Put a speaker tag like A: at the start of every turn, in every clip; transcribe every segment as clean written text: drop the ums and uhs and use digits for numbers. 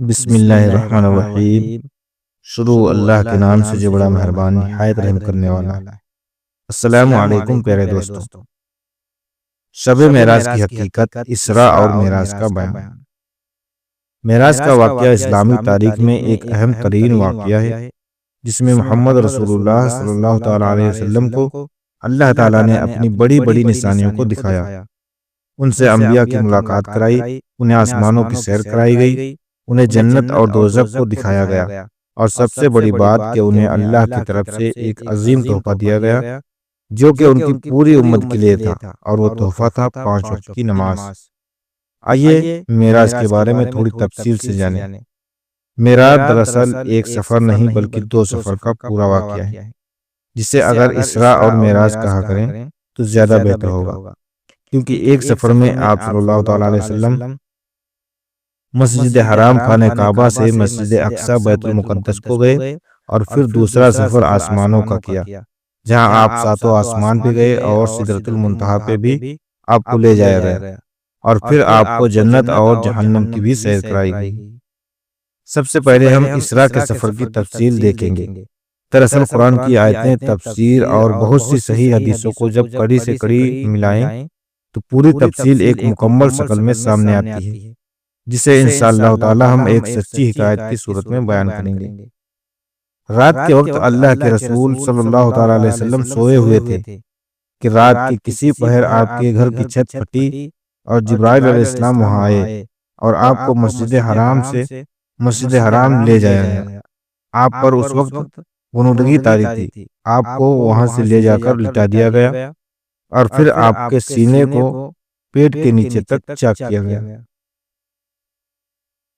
A: بسم اللہ الرحمن الرحیم۔ شروع اللہ کے نام سے جو بڑا مہربان نہایت رحم کرنے والا ہے۔ السلام علیکم پیارے دوستوں۔ شب معراج کی حقیقت، اسراء اور معراج کا بیان۔ معراج کا واقعہ اسلامی تاریخ میں ایک اہم ترین واقعہ ہے، جس میں محمد رسول اللہ صلی اللہ تعالیٰ علیہ وسلم کو اللہ تعالیٰ نے اپنی بڑی بڑی نشانیوں کو دکھایا، ان سے انبیاء کی ملاقات کرائی، انہیں آسمانوں کی سیر کرائی گئی، انہیں جنت اور دوزخ کو دکھایا گیا، اور سب سے بڑی بات کہ انہیں اللہ کی طرف سے ایک عظیم تحفہ دیا گیا جو کہ ان کی پوری امت کے لیے تھا، اور وہ تحفہ تھا 5 وقت کی نماز۔ آئیے معراج کے بارے میں تھوڑی تفصیل سے جانیں۔ معراج دراصل ایک سفر نہیں بلکہ 2 سفر کا پورا واقعہ ہے، جسے اگر اسراء اور معراج کہا کریں تو زیادہ بہتر ہوگا، کیونکہ ایک سفر میں آپ صلی اللہ تعالیٰ علیہ وسلم مسجد حرام خانہ کعبہ سے مسجد اقصی بیت المقدس کو گئے، اور پھر دوسرا سفر آسمانوں کا کیا، جہاں آپ 7 آسمان پہ گئے اور سدرۃ المنتہا پہ بھی آپ کو لے جایا گیا، اور پھر آپ کو جنت اور جہنم کی بھی سیر کرائی گئی۔ سب سے پہلے ہم اسراء کے سفر کی تفصیل دیکھیں گے۔ دراصل قرآن کی آیتیں، تفسیر اور بہت سی صحیح حدیثوں کو جب کڑی سے کڑی ملائیں تو پوری تفصیل ایک مکمل شکل میں سامنے آتی ہے، جسے انشاءاللہ تعالی ہم ایک سچی حکایت کی صورت میں بیان کریں گے۔ رات کے وقت اللہ کے رسول صلی اللہ تعالیٰ علیہ وسلم سوئے ہوئے تھے کہ رات کی کسی پہر آپ کے گھر کی چھت پھٹی اور جبرائیل علیہ السلام وہاں آئے، اور آپ کو مسجد حرام سے مسجد حرام لے جایا گیا۔ آپ پر اس وقت غنودگی طاری تھی، آپ کو وہاں سے لے جا کر لٹا دیا گیا، اور پھر آپ کے سینے کو پیٹ کے نیچے تک چاک کیا گیا،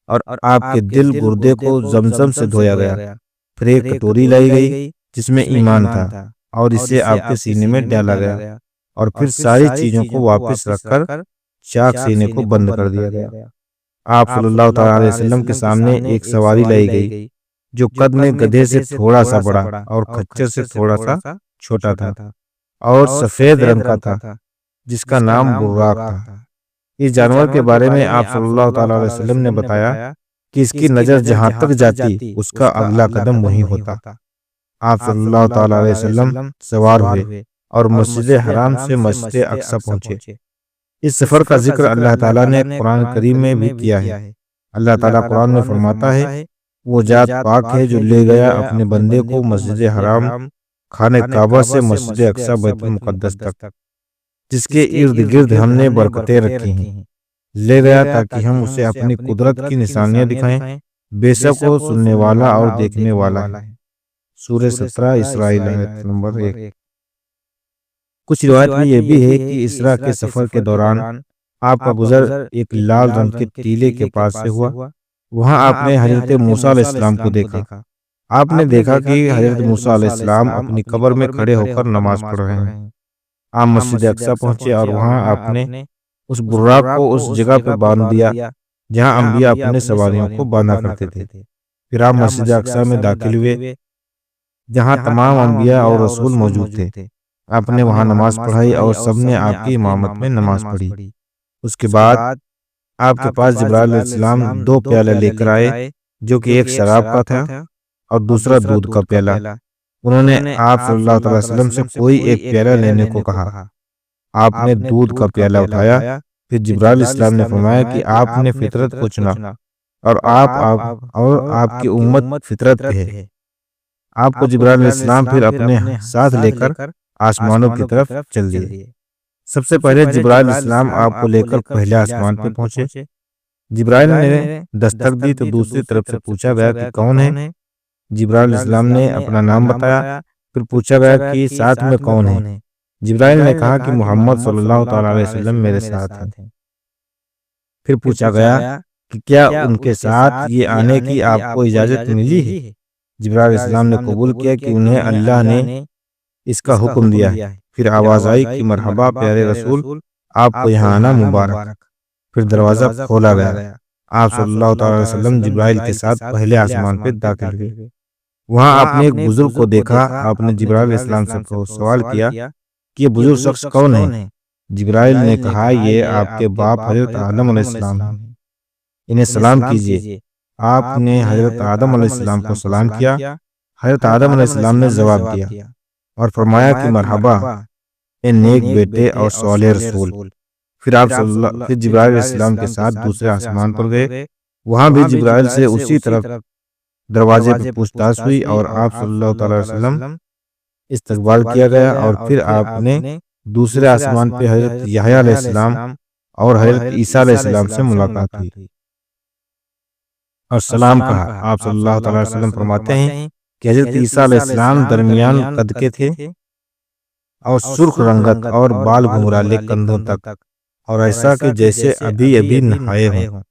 A: اور آپ کے دل گردے کو زمزم سے دھویا گیا۔ پھر ایک کٹوری لائی گئی جس میں ایمان تھا، اور اسے آپ کے سینے میں ڈالا گیا، اور پھر ساری چیزوں کو واپس رکھ کر چاک سینے کو بند کر دیا گیا۔ آپ صلی اللہ تعالیٰ علیہ وسلم کے سامنے ایک سواری لائی گئی جو قد میں گدھے سے تھوڑا سا بڑا اور خچر سے تھوڑا سا چھوٹا تھا، اور سفید رنگ کا تھا، جس کا نام براق تھا۔ اس جانور کے بارے میں آپ صلی اللہ تعالیٰ علیہ وسلم نے بتایا کہ اس کی نظر جہاں تک جاتی اس کا اگلا قدم وہیں ہوتا۔ آپ صلی اللہ تعالیٰ علیہ وسلم سوار ہوئے اور مسجد حرام سے مسجد اقصی پہنچے۔ اس سفر کا ذکر اللہ تعالیٰ نے قرآن کریم میں بھی کیا ہے۔ اللہ تعالیٰ قرآن میں فرماتا ہے، وہ ذات پاک ہے جو لے گیا اپنے بندے کو مسجد حرام خانہ کعبہ سے مسجد اقصی بیت المقدس تک، جس کے ارد گرد ہم نے برکتیں رکھی ہیں۔ لے گیا تاکہ ہم اسے اپنی قدرت کی نشانیاں دکھائیں، بے شک وہ سننے والا اور دیکھنے والا ہے۔ سورہ 17 اسرائیل آیت نمبر 1۔ کچھ روایت میں یہ بھی ہے کہ اسراء کے سفر کے دوران آپ کا گزر ایک لال رنگ کے ٹیلے کے پاس سے ہوا۔ وہاں آپ نے حضرت موسیٰ علیہ السلام کو دیکھا۔ آپ نے دیکھا کہ حضرت موسیٰ علیہ السلام اپنی قبر میں کھڑے ہو کر نماز پڑھ رہے ہیں۔ آپ مسجد اقصی پہنچے، اور وہاں آپ نے اس براق کو اس جگہ پہ باندھ دیا جہاں انبیاء اپنے سواریوں کو باندھا کرتے تھے۔ پھر آپ مسجد اقصی میں داخل ہوئے جہاں تمام انبیاء اور رسول موجود تھے۔ آپ نے وہاں نماز پڑھائی اور سب نے آپ کی امامت میں نماز پڑھی۔ اس کے بعد آپ کے پاس جبرائیل علیہ السلام 2 پیالے لے کر آئے، جو کہ ایک شراب کا تھا اور دوسرا دودھ کا پیالہ۔ انہوں نے آپ صلی اللہ علیہ وسلم سے کوئی ایک پیالہ لینے کو کہا۔ آپ نے دودھ کا پیالہ اٹھایا۔ پھر جبرائیل علیہ السلام نے فرمایا کہ آپ نے فطرت کو چنا، اور آپ کی امت فطرت پہ ہے۔ آپ کو جبرائیل علیہ السلام پھر اپنے ساتھ لے کر آسمانوں کی طرف چل دیے۔ سب سے پہلے جبرائیل علیہ السلام آپ کو لے کر پہلے آسمان پہ پہنچے۔ جبرائیل نے دستک دی تو دوسری طرف سے پوچھا گیا کہ کون ہے؟ جبرائیل علیہ السلام نے اپنا نام بتایا۔ پھر پوچھا گیا کہ ساتھ میں کون ہے؟ جبرائیل نے کہا کہ محمد صلی اللہ تعالیٰ علیہ وسلم میرے ساتھ ہیں۔ پھر پوچھا گیا کہ کیا ان کے ساتھ یہ آنے کی آپ کو اجازت ملی ہے؟ جبرائیل علیہ السلام نے قبول کیا کہ انہیں اللہ نے اس کا حکم دیا ہے۔ پھر آواز آئی کہ مرحبا پیارے رسول، آپ کو یہاں آنا مبارک۔ پھر دروازہ کھولا گیا۔ آپ صلی اللہ تعالیٰ علیہ وسلم جبرائیل کے ساتھ پہلے آسمان پہ داخل ہوئے۔ وہاں آپ نے ایک بزرگ کو دیکھا۔ آپ نے جبرائیل علیہ السلام سے سوال کیا کہ یہ بزرگ شخص کون ہے؟ جبرائیل نے کہا، یہ آپ کے باپ حضرت آدم علیہ السلام ہیں، انہیں سلام کیجیے۔ آپ نے حضرت آدم علیہ السلام کو سلام کیا۔ حضرت آدم علیہ السلام نے جواب دیا اور فرمایا کہ مرحبا اے نیک بیٹے اور صالح رسول۔ پھر جبرائیل علیہ السلام کے ساتھ دوسرے آسمان پر گئے۔ وہاں بھی جبرائیل سے اسی طرف دروازے پر پوچھ تاچھ ہوئی اور آپ صلی اللہ تعالی وسلم استقبال کیا گیا، اور پھر آپ نے دوسرے آسمان پہ حضرت یحییٰ علیہ السلام اور حضرت عیسیٰ علیہ السلام سے ملاقات ہوئی اور سلام کہا۔ آپ صلی اللہ تعالی وسلم فرماتے ہیں کہ حضرت عیسیٰ علیہ السلام درمیان قد کے تھے اور سرخ رنگت اور بال گھنگرالے کندھوں تک، اور ایسا کہ جیسے ابھی ابھی نہائے ہوں۔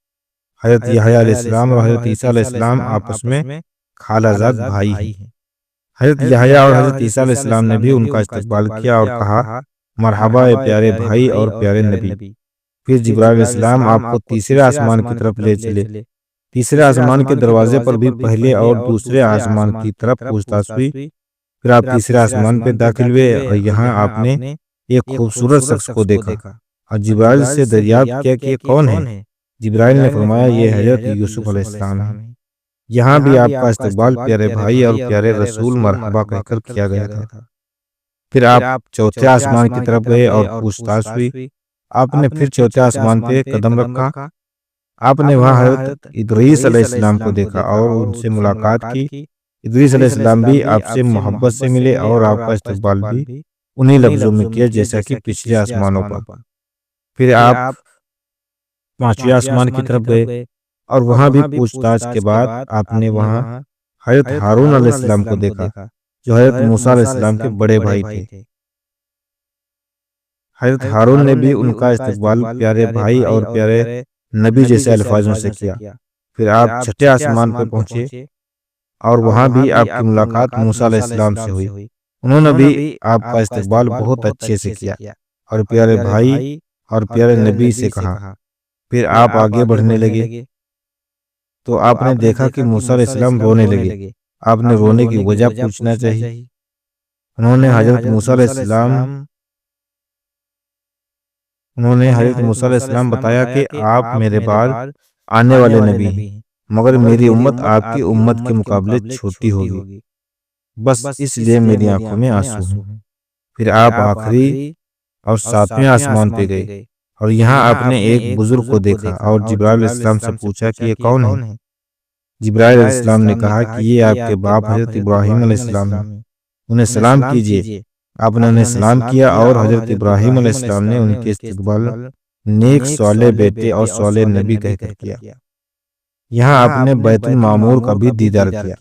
A: حضرت یحییٰ علیہ السلام اور حضرت عیسیٰ علیہ السلام آپس میں خالہ زاد بھائی ہیں۔ حضرت یحییٰ اور حضرت عیسیٰ علیہ السلام نے بھی ان کا استقبال کیا اور کہا مرحبا اے پیارے بھائی اور پیارے نبی۔ پھر جبرائیل علیہ السلام آپ کو تیسرے آسمان کی طرف لے چلے۔ تیسرے آسمان کے دروازے پر بھی پہلے اور دوسرے آسمان کی طرف پوچھ تاچھ ہوئی۔ پھر آپ تیسرے آسمان پہ داخل ہوئے اور یہاں آپ نے ایک خوبصورت شخص کو دیکھا اور جبرائیل سے دریافت کیا کہ یہ کون ہے؟ جبرائیل نے فرمایا یہ حضرت یوسف علیہ السلام ہے۔ یہاں بھی آپ کا استقبال پیارے بھائی اور پیارے رسول مرحبا کہہ کر کیا گیا تھا۔ پھر آپ چوتھے آسمان کی طرف گئے اور پوچھ تاچھ ہوئی۔ آپ نے پھر چوتھے آسمان پہ قدم رکھا۔ آپ نے وہاں حضرت ادریس علیہ السلام کو دیکھا اور ان سے ملاقات کی۔ ادریس علیہ السلام بھی آپ سے محبت سے ملے اور آپ کا استقبال بھی انہی لفظوں میں کیا جیسا کہ پچھلے آسمانوں پر۔ پھر آپ پانچویں آسمان کی طرف گئے اور وہاں بھی پوچھ تاچھ کے بعد آپ نے وہاں حضرت ہارون علیہ السلام کو دیکھا جو حضرت موسیٰ علیہ السلام کے بڑے بھائی تھے۔ حضرت ہارون نے بھی ان کا استقبال پیارے بھائی اور پیارے نبی جیسے الفاظوں سے کیا۔ پھر آپ چھٹے آسمان پر پہنچے اور وہاں بھی آپ کی ملاقات موسیٰ علیہ السلام سے ہوئی۔ انہوں نے بھی آپ کا استقبال بہت اچھے سے کیا اور پیارے بھائی اور پیارے نبی سے کہا۔ پھر آپ آگے بڑھنے لگے تو آپ نے دیکھا کہ موسیٰ علیہ السلام رونے لگے۔ آپ نے رونے کی وجہ پوچھنا چاہیے۔ انہوں نے حضرت موسیٰ علیہ السلام بتایا کہ آپ میرے بعد آنے والے نبی ہیں، مگر میری امت آپ کی امت کے مقابلے چھوٹی ہوگی، بس اس لیے میری آنکھوں میں آنسو ہیں۔ پھر آپ آخری اور ساتویں آسمان پہ گئے اور یہاں آپ نے ایک بزرگ کو دیکھا اور جبرائیل علیہ السلام سے پوچھا کہ یہ کون ہے؟ جبرائیل علیہ السلام نے کہا کہ یہ آپ کے باپ حضرت ابراہیم علیہ السلام ہیں، انہیں سلام کیجیے۔ آپ نے انہیں سلام کیا اور حضرت ابراہیم علیہ السلام نے ان کے استقبال نیک صالح بیٹے اور صالح نبی کہہ کر کیا۔ یہاں آپ نے بیت المعمور کا بھی دیدار کیا۔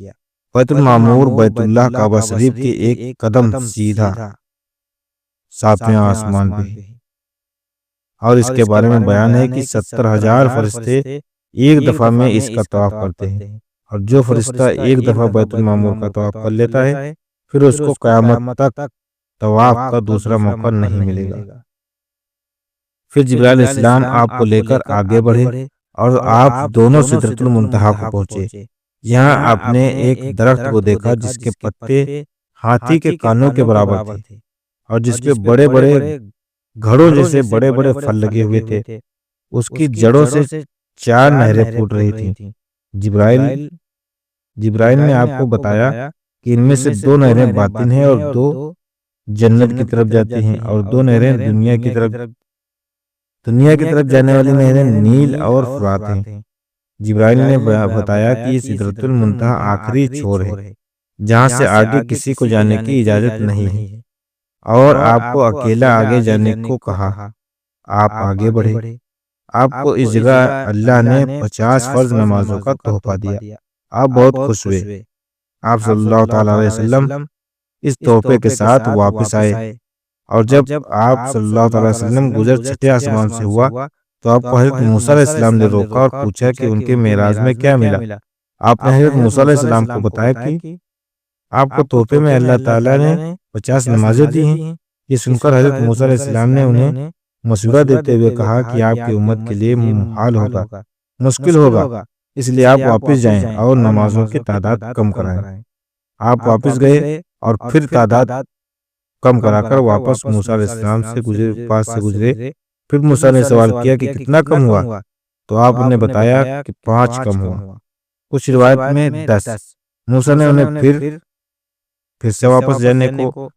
A: بیت المعمور بیت اللہ کعبہ شریف کے ایک قدم سیدھا ساتویں آسمان پہ، اور اس کے بارے میں بیان ہے کہ 70,000 فرشتے ایک دفعہ میں اس کا طواف کرتے ہیں، اور جو فرشتہ ایک دفعہ بیت المعمور کا طواف کر لیتا ہے پھر اس کو قیامت تک طواف کا دوسرا موقع نہیں ملے گا۔ پھر جبرائیل علیہ السلام آپ کو لے کر آگے بڑھے اور آپ دونوں سدرۃ المنتہا کو پہنچے۔ یہاں آپ نے ایک درخت کو دیکھا جس کے پتے ہاتھی کے کانوں کے برابر تھے اور جس پہ بڑے بڑے گھڑوں جیسے بڑے بڑے پھل لگے ہوئے تھے۔ اس کی جڑوں سے 4 نہریں پھوٹ رہی تھیں۔ جبرائیل نے آپ کو بتایا کہ ان میں سے 2 نہریں باطن ہیں اور 2 جنت کی طرف جاتی ہیں، اور 2 نہریں دنیا کی طرف جانے والی نہریں نیل اور فرات ہیں۔ جبرائیل نے بتایا کہ یہ سدرۃ المنتہا آخری چھور ہے جہاں سے آگے کسی کو جانے کی اجازت نہیں ہے، اور آپ کو اکیلا آگے جانے کو کہا۔ آپ آگے بڑھے۔ آپ کو اس جگہ اللہ نے 50 فرض نمازوں کا تحفہ دیا۔ آپ بہت خوش ہوئے۔ آپ صلی اللہ تعالی علیہ وسلم اس تحفے کے ساتھ واپس آئے، اور جب آپ صلی اللہ تعالی وسلم گزر چھٹے آسمان سے ہوا تو آپ کو حضرت موسیٰ علیہ السلام نے روکا اور پوچھا کہ ان کے معراج میں کیا ملا۔ آپ نے حضرت موسیٰ علیہ السلام کو بتایا کہ آپ کو تحفے میں اللہ تعالیٰ نے 50 نمازیں دی ہیں۔ یہ سن کر حضرت موسیٰ علیہ السلام نے انہیں مشورہ دیتے ہوئے کہا کہ آپ کی امت کے لیے محال ہوگا، مشکل ہوگا، اس لیے آپ واپس جائیں اور نمازوں کی تعداد کم کرائیں۔ آپ واپس گئے اور پھر تعداد کم کرا کر واپس موسیٰ علیہ السلام سے پاس سے گزرے۔ پھر موسیٰ نے سوال کیا کہ کتنا کم ہوا، تو آپ نے بتایا کہ 5 کم ہوا۔ کچھ روایت میں 10۔ موسیٰ نے انہیں پھر سے واپس جانے کو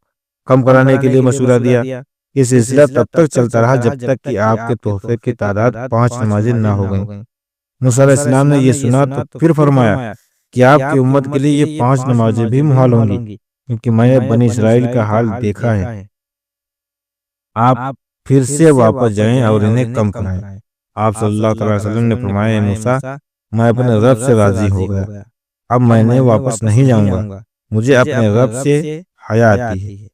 A: کم کرانے کے لیے مشورہ دیا۔ یہ سلسلہ تب تک چلتا رہا جب تک کہ آپ کے تحفے کی تعداد 5 نمازیں نہ ہو گئیں۔ موسیٰ علیہ السلام نے یہ سنا تو پھر فرمایا کہ آپ کی امت کے لیے یہ 5 نمازیں بھی محال ہوں گی، کیونکہ میں نے بنی اسرائیل کا حال دیکھا ہے۔ آپ پھر سے واپس جائیں اور انہیں کم کرائیں۔ آپ صلی اللہ علیہ وسلم نے فرمایا، موسیٰ میں اپنے رب سے راضی ہو گیا، اب میں نے واپس نہیں جاؤں گا، مجھے اپنے رب سے حیا آتی ہے۔